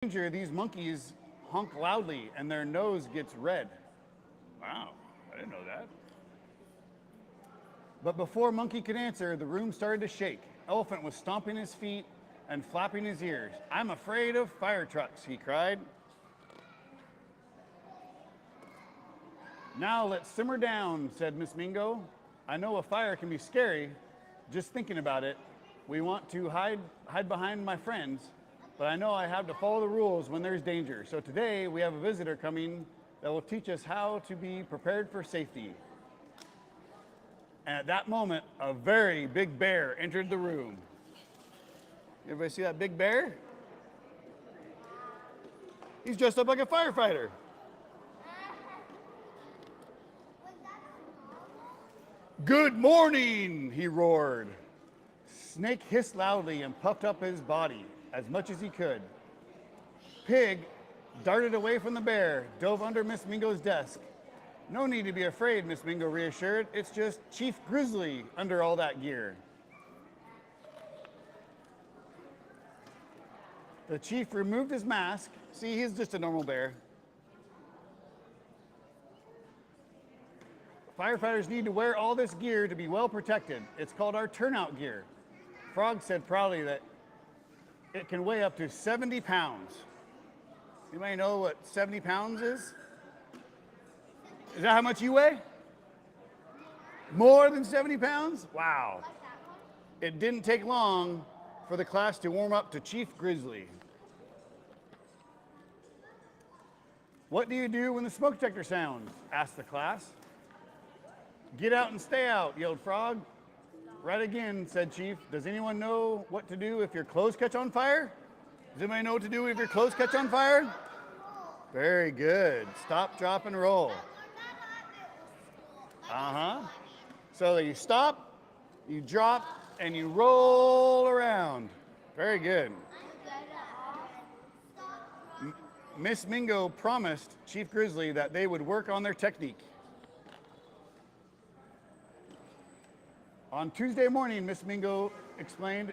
Danger, these monkeys honk loudly and their nose gets red. Wow, I didn't know that. But before Monkey could answer, the room started to shake. Elephant was stomping his feet and flapping his ears. I'm afraid of fire trucks, he cried. Now let's simmer down, said Miss Mingo. I know a fire can be scary. Just thinking about it, we want to hide behind my friends, but I know I have to follow the rules when there's danger. So today we have a visitor coming that will teach us how to be prepared for safety. And at that moment, a very big bear entered the room. Everybody see that big bear? He's dressed up like a firefighter. Good morning, he roared. Snake hissed loudly and puffed up his body as much as he could. Pig darted away from the bear, dove under Miss Mingo's desk. No need to be afraid, Miss Mingo reassured. It's just Chief Grizzly under all that gear. The chief removed his mask. See, he's just a normal bear. Firefighters need to wear all this gear to be well protected. It's called our turnout gear. Frog said proudly that it can weigh up to 70 pounds. Anybody know what 70 pounds is? Is that how much you weigh? More than 70 pounds? Wow. It didn't take long for the class to warm up to Chief Grizzly. What do you do when the smoke detector sounds? Asked the class. Get out and stay out, yelled Frog. Right again, said Chief. Does anyone know what to do if your clothes catch on fire? Does anybody know what to do if your clothes catch on fire? Very good. Stop, drop, and roll. So you stop, you drop, and you roll around. Very good. Miss Mingo promised Chief Grizzly that they would work on their technique. On Tuesday morning, Miss Mingo explained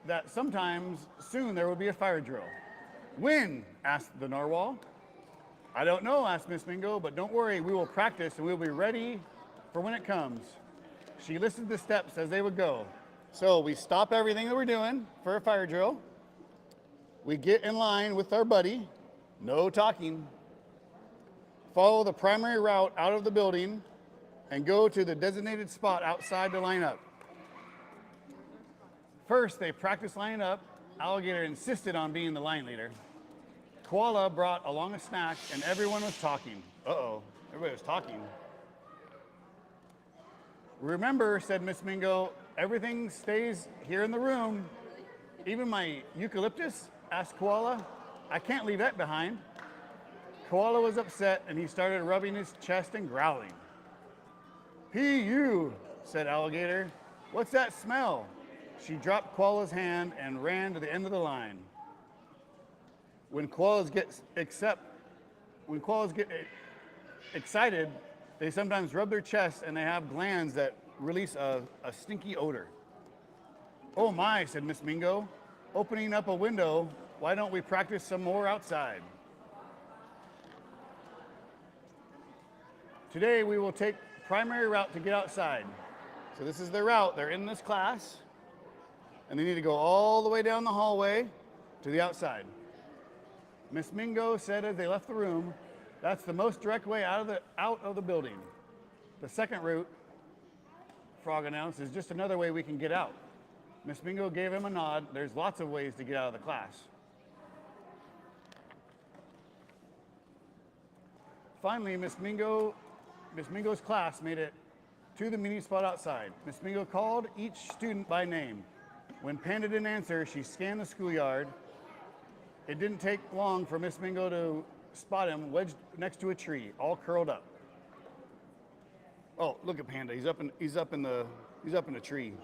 that sometimes soon there will be a fire drill. When? Asked the narwhal. I don't know, asked Miss Mingo, but don't worry, we will practice and we'll be ready for when it comes. She listed the steps as they would go. So we stop everything that we're doing for a fire drill. We get in line with our buddy, no talking. Follow the primary route out of the building and go to the designated spot outside to line up. First, they practiced lining up. Alligator insisted on being the line leader. Koala brought along a snack, and everyone was talking. Uh-oh, everybody was talking. Remember, said Miss Mingo, everything stays here in the room. Even my eucalyptus? Asked Koala. I can't leave that behind. Koala was upset, and he started rubbing his chest and growling. P.U., said Alligator. What's that smell? She dropped Koala's hand and ran to the end of the line. When koalas get excited, they sometimes rub their chest and they have glands that release a stinky odor. Oh my, said Miss Mingo. Opening up a window, why don't we practice some more outside? Today we will take primary route to get outside. So this is their route. They're in this class, and they need to go all the way down the hallway to the outside. Miss Mingo said as they left the room, that's the most direct way out of the building. The second route, Frog announced, is just another way we can get out. Miss Mingo gave him a nod. There's lots of ways to get out of the class. Finally, Miss Mingo's class made it to the meeting spot outside. Miss Mingo called each student by name. When Panda didn't answer, she scanned the schoolyard. It didn't take long for Miss Mingo to spot him wedged next to a tree, all curled up. Oh, look at Panda. He's up in the tree.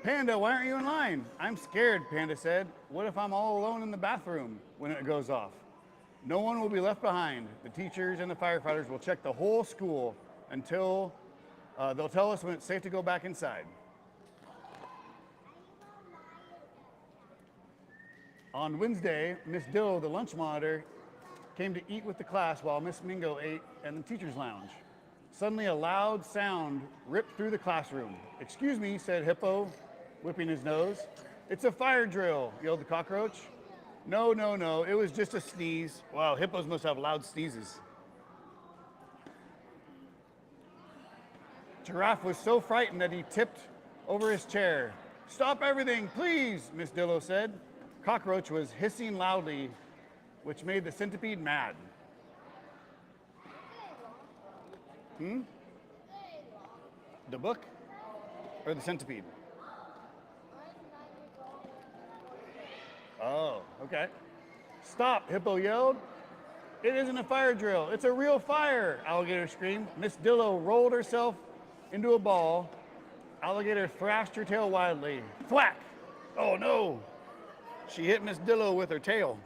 Panda, why aren't you in line? I'm scared, Panda said. What if I'm all alone in the bathroom when it goes off? No one will be left behind. The teachers and the firefighters will check the whole school until they'll tell us when it's safe to go back inside. On Wednesday, Miss Dill, the lunch monitor, came to eat with the class while Miss Mingo ate in the teacher's lounge. Suddenly, a loud sound ripped through the classroom. "Excuse me," said Hippo, whipping his nose. "It's a fire drill," yelled the cockroach. No, no, no, it was just a sneeze. Wow, hippos must have loud sneezes. Giraffe was so frightened that he tipped over his chair. "Stop everything, please," Miss Dillo said. Cockroach was hissing loudly, which made the centipede mad. The book or the centipede? Oh, okay. "Stop," Hippo yelled. "It isn't a fire drill. It's a real fire," Alligator screamed. Miss Dillo rolled herself into a ball. Alligator thrashed her tail wildly. Thwack! Oh no! She hit Miss Dillo with her tail.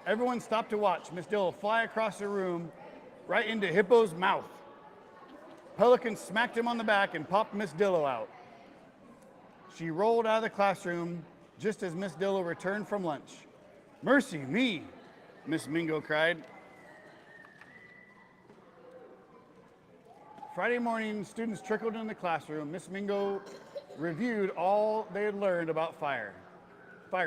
Everyone stopped to watch Miss Dillo fly across the room right into Hippo's mouth. Pelican smacked him on the back and popped Miss Dillo out. She rolled out of the classroom just as Miss Dillo returned from lunch. "Mercy me," Miss Mingo cried. Friday morning, students trickled into the classroom. Miss Mingo reviewed all they had learned about fire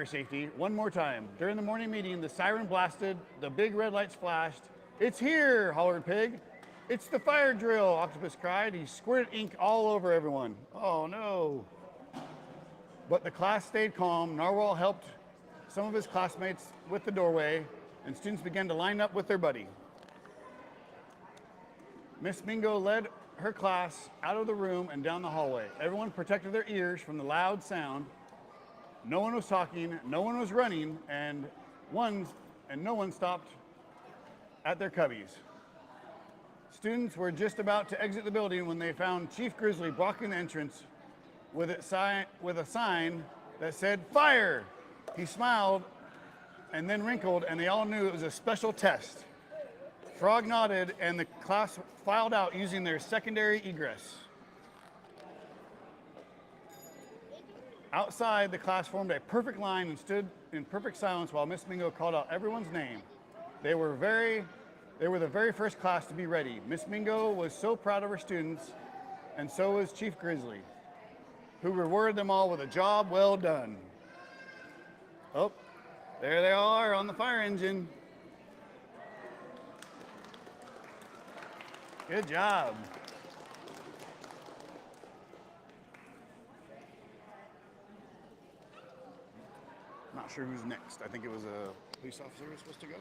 safety one more time. During the morning meeting, the siren blasted, the big red lights flashed. "It's here," hollered Pig. "It's the fire drill," Octopus cried. He squirted ink all over everyone. Oh no. But the class stayed calm. Narwhal helped some of his classmates with the doorway, and students began to line up with their buddy. Miss Mingo led her class out of the room and down the hallway. Everyone protected their ears from the loud sound. No one was talking, no one was running, and no one stopped at their cubbies. Students were just about to exit the building when they found Chief Grizzly blocking the entrance with a sign that said "Fire!" He smiled and then wrinkled, and they all knew it was a special test. Frog nodded, and the class filed out using their secondary egress. Outside, the class formed a perfect line and stood in perfect silence while Miss Mingo called out everyone's name. They were the very first class to be ready. Miss Mingo was so proud of her students, and so was Chief Grizzly, who rewarded them all with a job well done. Oh, there they are on the fire engine. Good job. Not sure who's next. I think it was a police officer who was supposed to go.